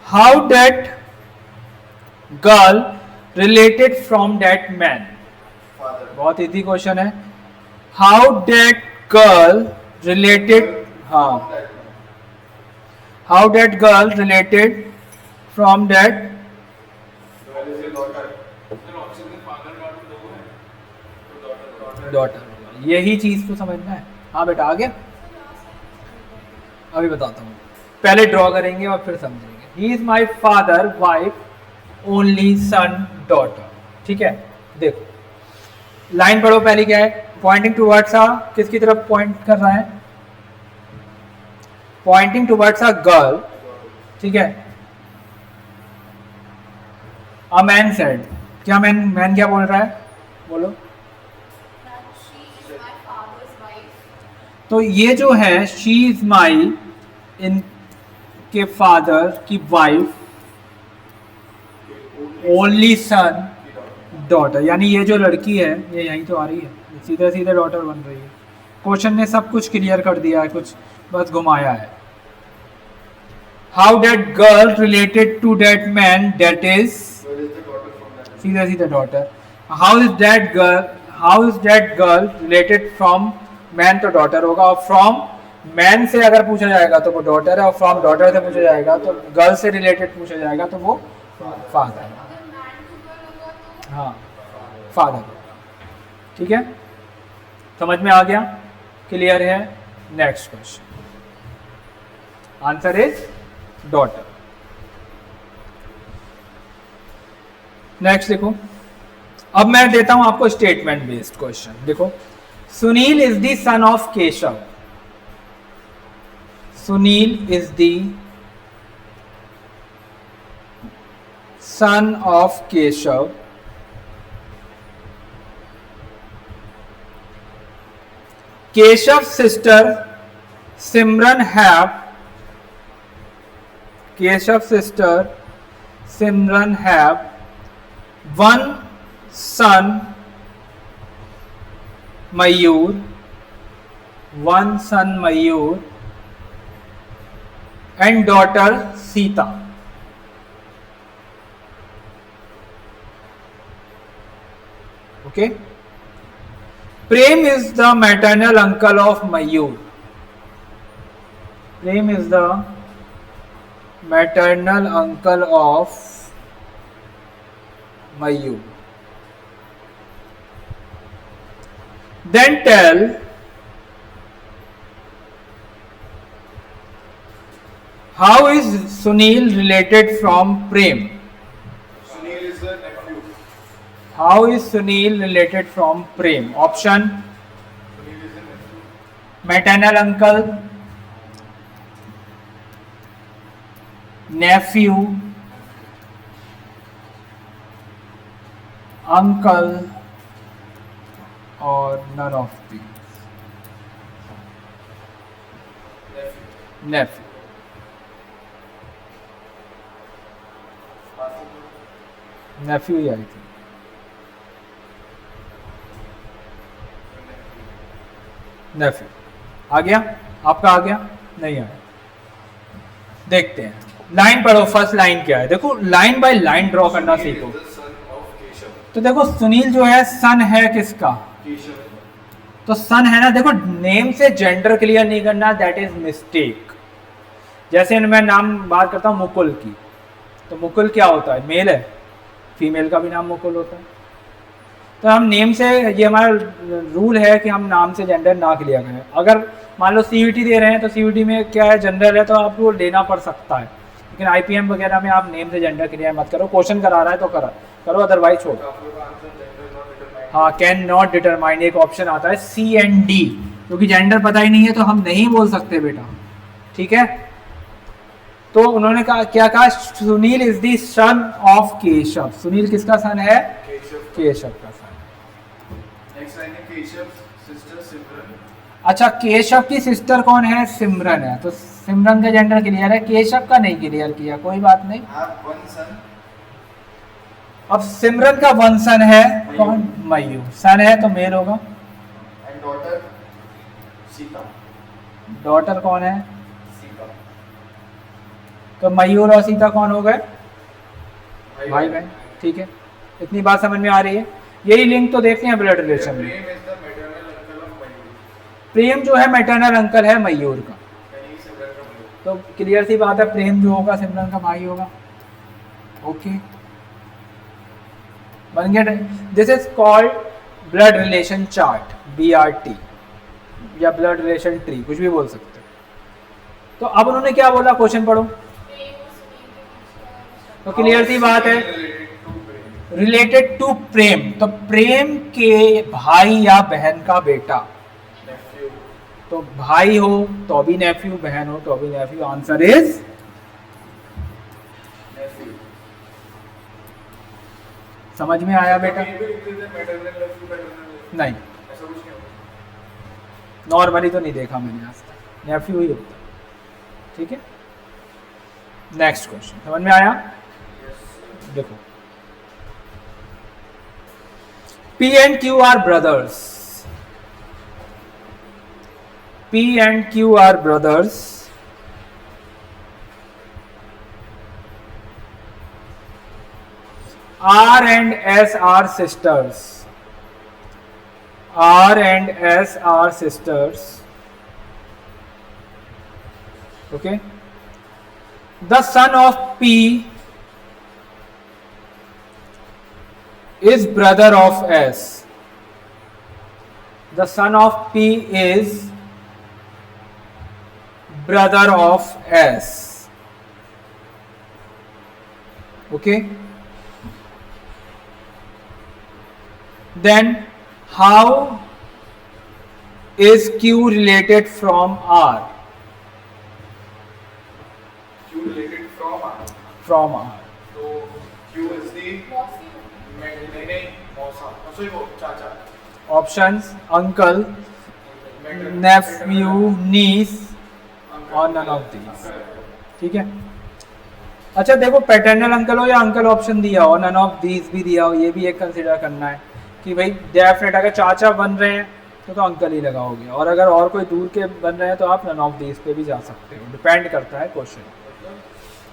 How that girl related from that man? Father. बहुत easy question है. How that girl related, हाँ, how that girl related from that Girl is a daughter. daughter. यही चीज तो समझना है. हाँ बेटा, आगे अभी बताता हूँ. पहले ड्रॉ करेंगे और फिर समझेंगे. He is my father, wife, only son, daughter. ठीक है, देखो लाइन पढ़ो. पहली क्या है? पॉइंटिंग टुवर्ड्स अ, किसकी तरफ पॉइंट कर रहा है? Poynting towards a girl. ठीक है. अ मैन सेड, क्या मैन क्या बोल रहा है? बोलो. तो ये जो है शी इज माई, इनके फादर की वाइफ, ओनली सन, डॉटर. यानी ये जो लड़की है ये यहीं तो आ रही है, सीधे सीधे डॉटर बन रही है. क्वेश्चन ने सब कुछ क्लियर कर दिया है, कुछ बस घुमाया है. How that girl related to that man, that is सीधे सीधे daughter. How is that girl related from man, तो डॉटर होगा. और फ्रॉम मैन से अगर पूछा जाएगा तो वो डॉटर है, और फ्रॉम डॉटर से पूछा जाएगा तो गर्ल से रिलेटेड पूछा जाएगा तो वो फादर है. हाँ, फादर. ठीक है, समझ में आ गया? क्लियर है? Next question. Answer is daughter. Next देखो. अब मैं देता हूं आपको स्टेटमेंट बेस्ड क्वेश्चन. देखो, Sunil is the son of Keshav. Sunil is the son of Keshav. Keshav sister Simran have one son Mayur and daughter Sita. Okay. Prem is the maternal uncle of Mayur. Prem is the maternal uncle of Mayur. Then tell how is Sunil related from Prem? Sunil is a nephew. How is Sunil related from Prem? Option: Sunil is a nephew. maternal uncle, nephew, uncle, or none of these. Nephew. Nephew ही आई थी. नेफ्यू. आ गया? आपका आ गया? नहीं आया? देखते हैं. Line पढ़ो. First line क्या है? देखो, लाइन बाय लाइन ड्रॉ करना सीखो. तो देखो, सुनील जो है सन है किसका? तो सन है ना. देखो, नेम से जेंडर क्लियर नहीं करना, दैट इज मिस्टेक. जैसे मैं नाम बात करता हूँ मुकुल की, तो मुकुल क्या होता है? मेल है. फीमेल का भी नाम मुकुल होता है. तो हम नेम से, ये हमारा रूल है कि हम नाम से जेंडर ना क्लियर करें. अगर मान लो सीयूटी दे रहे हैं तो सीयूटी में क्या है, जनरल है, तो आपको लेना पड़ सकता है. लेकिन आईपीएम वगैरह में आप नेम से जेंडर क्लियर मत करो. क्वेश्चन करा रहा है तो करो, अदरवाइज छोड़ो. हाँ, कैन नॉट डिटरमाइन एक ऑप्शन आता है, सी एंड डी. क्योंकि जेंडर पता ही नहीं है तो हम नहीं बोल सकते बेटा. ठीक है, तो उन्होंने कहा क्या कहा, Sunil is the son of Keshav. Sunil किसका सन है? केशव का सन। नेक्स्ट लाइन है केशव सिस्टर सिमरन। अच्छा, केशव की सिस्टर कौन है? सिमरन है। तो सिमरन का जेंडर क्लियर है, केशव का नहीं क्लियर किया, कोई बात नहीं। हैव वन सन। अब सिमरन का वन सन है, कौन? मयूर। सन है तो मेल होगा। And daughter Sita. डॉटर कौन है? सीता। तो मयूर और सीता कौन हो गए? भाई बहन। ठीक है, इतनी बात समझ में आ रही है। यही लिंक तो देखते हैं ब्लड रिलेशन में। Prem is the maternal uncle of Mayur. Prem जो है मैटरनल अंकल है मयूर का, यानी सिमरन का मयूर। तो क्लियर सी बात है, प्रेम जो होगा सिमरन का भाई होगा। ओके, बन गया। This is called blood relation chart, BRT, या ब्लड रिलेशन ट्री, कुछ भी बोल सकते हो। तो अब उन्होंने क्या बोला, क्वेश्चन पढ़ो। तो क्लियर सी बात है, रिलेटेड टू प्रेम, तो प्रेम के भाई या बहन का बेटा। नेफ्यू। तो भाई हो तो भी नेफ्यू, बहन हो तो भी नेफ्यू। Answer is Neiphiu. समझ में आया बेटा? ये भी लिख देते हैं मैटरनल नेफ्यू, पैटर्नल। नहीं, ऐसा कुछ नहीं होता। नॉर्मली तो नहीं देखा मैंने आज तक, नेफ्यू ही होता है। ठीक है, नेक्स्ट क्वेश्चन समझ में आया? देखो, P and Q are brothers. P and Q are brothers. R and S are sisters. R and S are sisters. Okay. The son of P is brother of S. The son of P is brother of S. Okay. Then how is Q related from R? Q related from R. From R. तो Q is the नहीं मौसा, sorry वो चाचा। Options: uncle, nephew, niece और none of these. ठीक है। अच्छा देखो, पैटर्नल अंकल हो या अंकल ऑप्शन दिया हो, नन ऑफ दीज भी दिया हो, ये भी एक कंसिडर करना है कि भाई डेफिनेट अगर चाचा बन रहे हैं तो अंकल ही लगाओगे, और अगर और कोई दूर के बन रहे हैं तो आप नन ऑफ दीज पे भी जा सकते हो, डिपेंड करता है क्वेश्चन।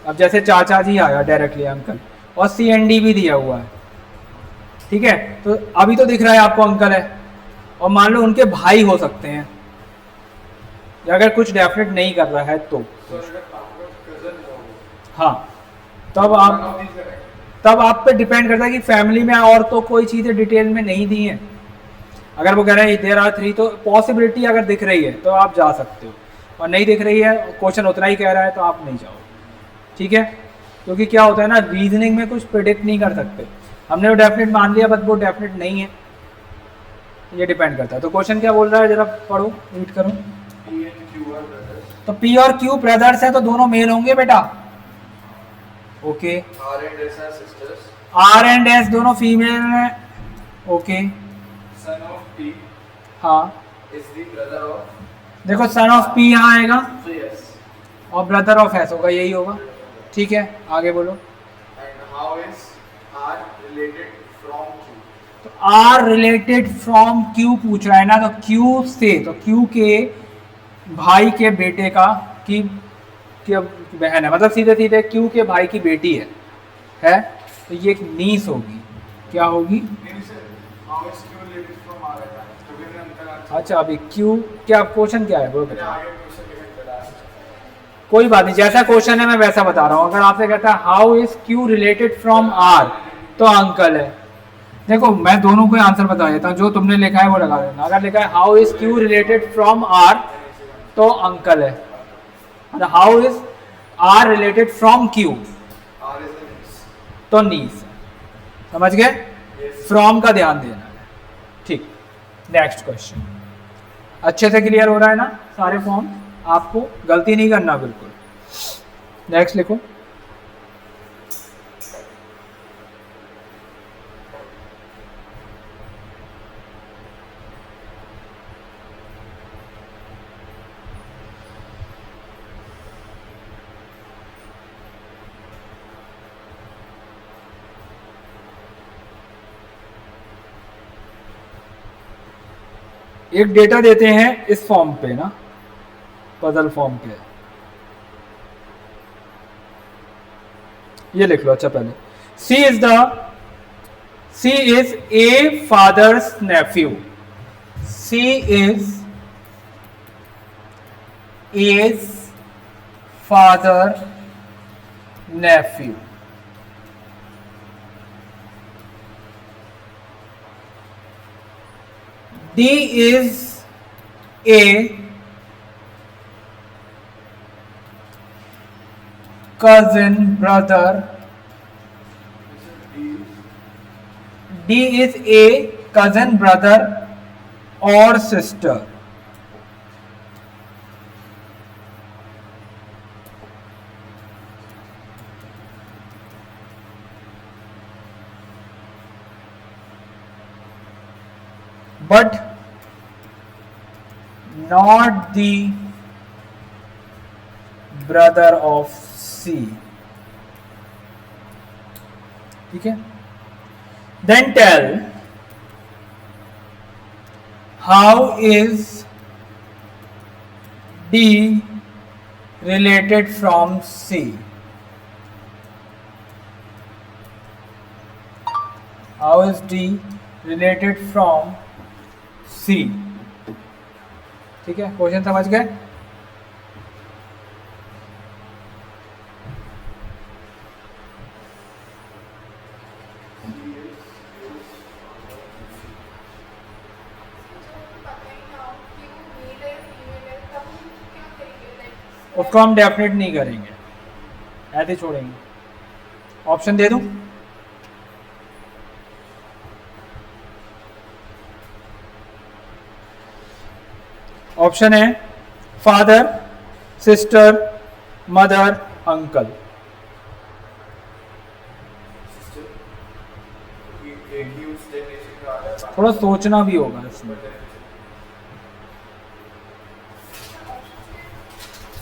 अब जैसे चाचा जी आया डायरेक्टली अंकल, और CND भी दिया हुआ है, ठीक है, तो अभी तो दिख रहा है आपको अंकल है, और मान लो उनके भाई हो सकते हैं, या अगर कुछ डेफिनेट नहीं कर रहा है तो हाँ, तब आप पे डिपेंड करता है कि फैमिली में और तो कोई चीज़ें डिटेल में नहीं दी हैं। अगर वो कह रहे हैं देयर आर 3, तो पॉसिबिलिटी अगर दिख रही है तो आप जा सकते हो, और नहीं दिख रही है, क्वेश्चन उतना ही कह रहा है तो आप नहीं जाओ। ठीक है, क्योंकि क्या होता है ना, रीजनिंग में कुछ प्रिडिक्ट नहीं कर सकते, हमने वो डेफिनेट मान लिया बट वो डेफिनेट नहीं है, ये डिपेंड करता है। तो क्वेश्चन क्या बोल रहा है, जरा पढ़ो, रीड करो। तो P और Q ब्रदर्स हैं तो दोनों मेल होंगे बेटा। ओके, R एंड S दोनों फीमेल हैं। ओके, सन ऑफ P हाँ, इज द ब्रदर ऑफ, देखो सन ऑफ P यहाँ आएगा यस, और ब्रदर ऑफ S होगा, यही होगा। ठीक है, आगे बोलो। And how is R related from Q? तो R रिलेटेड फ्रॉम Q पूछ रहा है ना, तो Q से, तो Q के भाई के बेटे का की बहन है, मतलब सीधे सीधे Q के भाई की बेटी है, तो ये एक नीस होगी। क्या होगी? How is Q related from R? तो मैंने अंकल आंसर। अच्छा, अभी Q क्या क्वेश्चन क्या है वो मैंने बताओ। आगे क्वेश्चन लिखा चला। कोई बात नहीं, जैसा क्वेश्चन है मैं वैसा बता रहा हूँ। अगर आपसे कहता है how is Q related from R, तो अंकल है। देखो मैं दोनों को आंसर बता देता हूँ, जो तुमने लिखा है वो लगा देना। अगर लिखा है how is Q related from R, तो अंकल है, और how is R related from Q, R is the niece, तो नीस। समझ गए? फ्रॉम का ध्यान देना है। ठीक, नेक्स्ट क्वेश्चन। अच्छे से क्लियर हो रहा है ना सारे फॉर्म? आपको गलती नहीं करना बिल्कुल। नेक्स्ट लिखो। एक डेटा देते हैं इस फॉर्म पे ना, पजल फॉर्म पे, ये लिख लो। अच्छा पहले C is a father's nephew. C is A's father nephew. D is a cousin brother. D is a cousin brother or sister. But not the brother of C. ठीक है? Then tell how is D related from C? How is D related from C? ठीक है, question समझ गए? उसको हम definite नहीं करेंगे, ऐसे छोड़ेंगे। ऑप्शन दे दूं? ऑप्शन है फादर, सिस्टर, मदर, अंकल। थोड़ा सोचना भी होगा इसमें।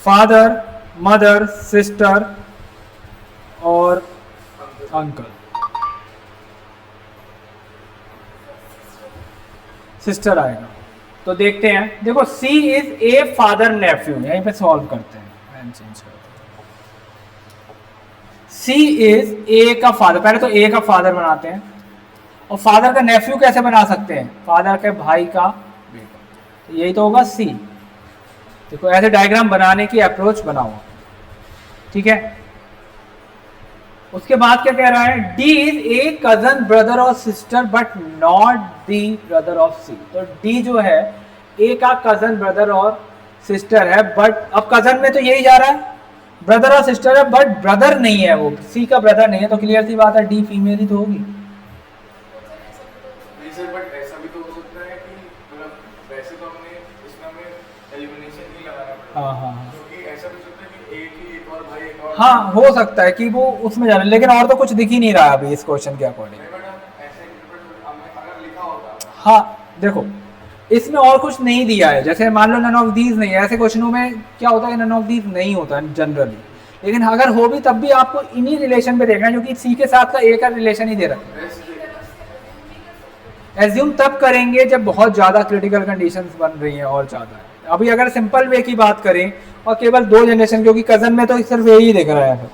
फादर, मदर, सिस्टर और अंकल। सिस्टर आएगा। तो देखते हैं, देखो C is a father nephew, यहीं पे सॉल्व करते हैं, चेंज करते हैं। C इज ए का फादर, पहले तो ए का फादर बनाते हैं, और फादर का नेफ्यू कैसे बना सकते हैं? फादर के भाई का बेटा, तो यही तो होगा C। देखो ऐसे डायग्राम बनाने की अप्रोच बनाओ, ठीक है। उसके बाद क्या कह रहा है? D is a cousin brother और sister but not the brother of C। तो D जो है A का कजन ब्रदर और सिस्टर है, बट अब कजन में तो यही जा रहा है, ब्रदर और सिस्टर है, बट ब्रदर नहीं है, वो C का ब्रदर नहीं है, तो क्लियर सी बात है D फीमेल ही तो होगी। नहीं सर, बट ऐसा भी तो हो सकता है कि मतलब वैसे तो हमने इसमें एलिमिनेशन नहीं लगाना पड़ेगा। हाँ, क्योंकि ऐसा भी हो सकता है कि एक और भाई एक और, हाँ हो सकता है कि वो उसमें जा रहा है, लेकिन और तो कुछ दिख ही नहीं रहा अभी इस क्वेश्चन के अकॉर्डिंग। ऐसे अगर लिखा होता, हाँ देखो इसमें और कुछ नहीं दिया है, जैसे मान लो नन ऑफ दीज नहीं है, ऐसे क्वेश्चनों में क्या होता है, नन ऑफ दीज नहीं होता है जनरली, लेकिन अगर हो भी तब भी आपको इन्हीं रिलेशन पे देखना है, क्योंकि सी के साथ का ए का रिलेशन ही दे रखा है। एज्यूम तब करेंगे जब बहुत ज़्यादा क्रिटिकल कंडीशंस बन रही हैं और ज़्यादा है। अभी अगर सिंपल वे की बात करें और केवल 2 जनरेशन, क्योंकि कजन में तो सिर्फ यही दिख रहा है,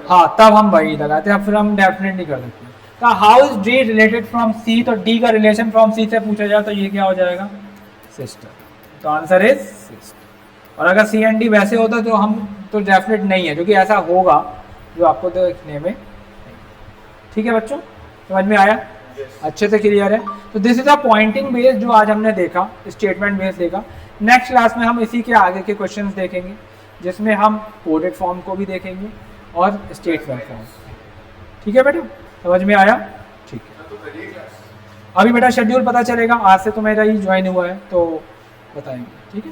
हाँ तब हम वही लगाते हैं, फिर हम डेफिनेट नहीं कर सकते। How is D related from C, तो डी का रिलेशन फ्रॉम सी से पूछा जाए तो ये क्या हो जाएगा? सिस्टर। तो आंसर इज सिस्टर। और अगर सी एंड डी वैसे होता तो हम तो डेफिनेट नहीं है, क्योंकि ऐसा होगा जो आपको देखने में। ठीक है बच्चों, समझ में आया? अच्छे से क्लियर है? तो this is a pointing based जो आज हमने देखा, स्टेटमेंट बेस्ड देखा। नेक्स्ट क्लास में हम इसी के आगे के क्वेश्चंस देखेंगे, जिसमें हम कोडेड फॉर्म को भी देखेंगे और स्टेटमेंट फॉर्म। ठीक है बेटा, समझ में आया? ठीक है, अभी बेटा शेड्यूल पता चलेगा, आज से तो मेरा ही ज्वाइन हुआ है तो बताएंगे, ठीक है।